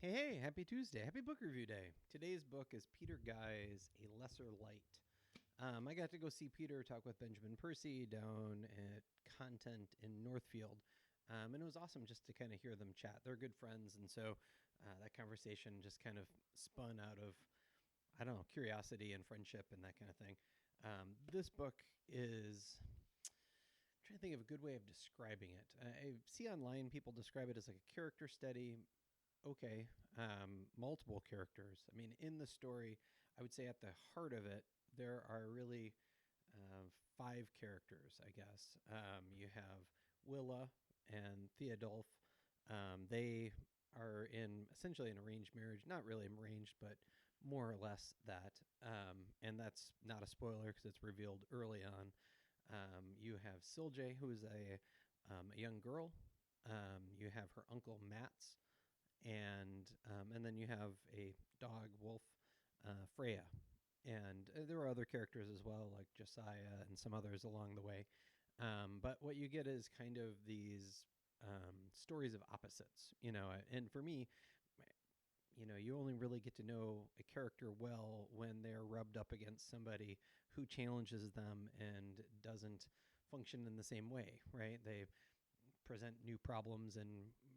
Hey, happy Tuesday. Happy book review day. Today's book is Peter Gey's A Lesser Light. I got to go see Peter talk with Benjamin Percy down at Content in Northfield. And it was awesome just to kind of hear them chat. They're good friends. And so that conversation just kind of spun out of, I don't know, curiosity and friendship and that kind of thing. This book is, I'm trying to think of a good way of describing it. I see online people describe it as like a character study. Okay, multiple characters. I mean, in the story, I would say at the heart of it, there are really five characters, I guess. You have Willa and Theodulf. They are in essentially an arranged marriage, not really arranged, but more or less that. And that's not a spoiler because it's revealed early on. You have Silje, who is a young girl. You have her uncle Mats, and then you have a dog wolf, Freya, and there are other characters as well, like Josiah and some others along the way. But what you get is kind of these stories of opposites, and for me, you only really get to know a character well when they're rubbed up against somebody who challenges them and doesn't function in the same way, right? They present new problems and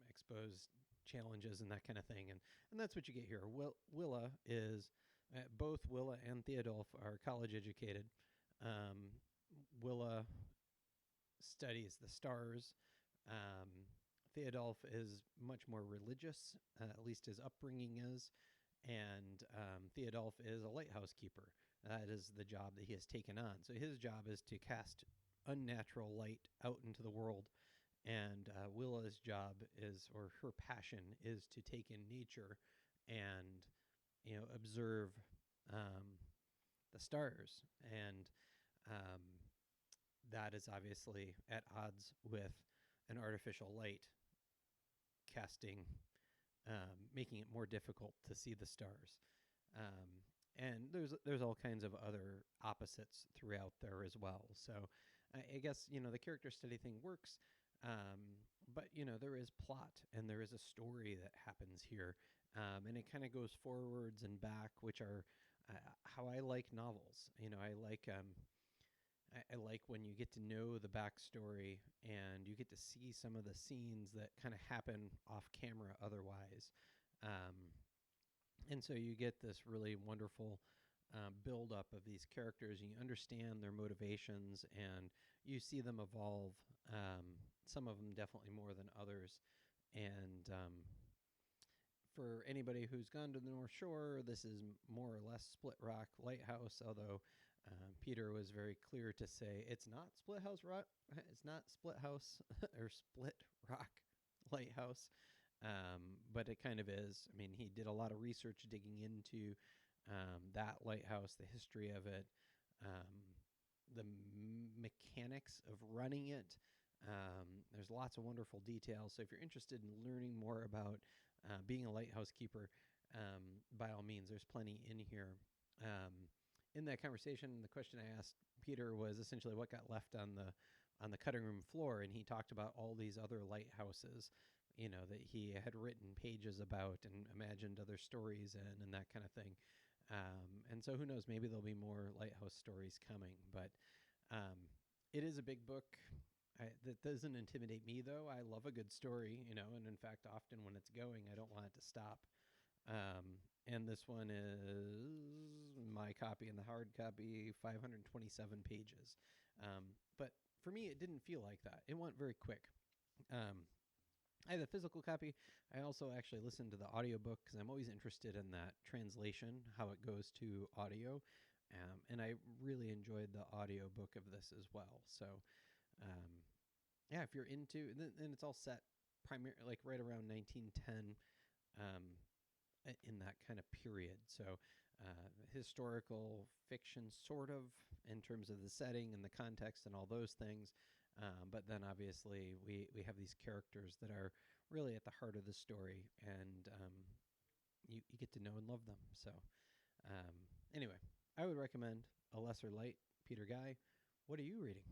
expose challenges and that kind of thing. And that's what you get here. Willa is, both Willa and Theodulf are college educated. Um, Willa studies the stars. Theodulf is much more religious, at least his upbringing is. And Theodulf is a lighthouse keeper. That is the job that he has taken on. So his job is to cast unnatural light out into the world. And Willa's job is, or her passion is, to take in nature and, observe the stars. And that is obviously at odds with an artificial light casting, making it more difficult to see the stars. And there's all kinds of other opposites throughout there as well. So I guess, the character study thing works. But there is plot and there is a story that happens here. And it kind of goes forwards and back, which are how I like novels. I like when you get to know the backstory and you get to see some of the scenes that kind of happen off camera otherwise. And so you get this really wonderful build up of these characters, and you understand their motivations and you see them evolve. Some of them definitely more than others. And for anybody who's gone to the North Shore, this is more or less Split Rock Lighthouse, although Peter was very clear to say it's not it's not Split House or Split Rock Lighthouse. But it kind of is. I mean, he did a lot of research digging into that lighthouse, the history of it, the mechanics of running it. There's lots of wonderful details. So if you're interested in learning more about being a lighthouse keeper, by all means, there's plenty in here. In that conversation, the question I asked Peter was essentially what got left on the cutting room floor, and he talked about all these other lighthouses, that he had written pages about and imagined other stories in and that kind of thing. And so who knows, maybe there'll be more lighthouse stories coming, but it is a big book. That doesn't intimidate me, though. I love a good story, and in fact, often when it's going, I don't want it to stop. And this one is my copy and the hard copy, 527 pages. But for me, it didn't feel like that. It went very quick. I have a physical copy. I also actually listened to the audiobook because I'm always interested in that translation, how it goes to audio. And I really enjoyed the audiobook of this as well. So, yeah, if you're into, and it's all set primarily like right around 1910, in that kind of period. So, historical fiction, sort of, in terms of the setting and the context and all those things. But then obviously we have these characters that are really at the heart of the story, and you get to know and love them. So anyway, I would recommend A Lesser Light, Peter Geye. What are you reading?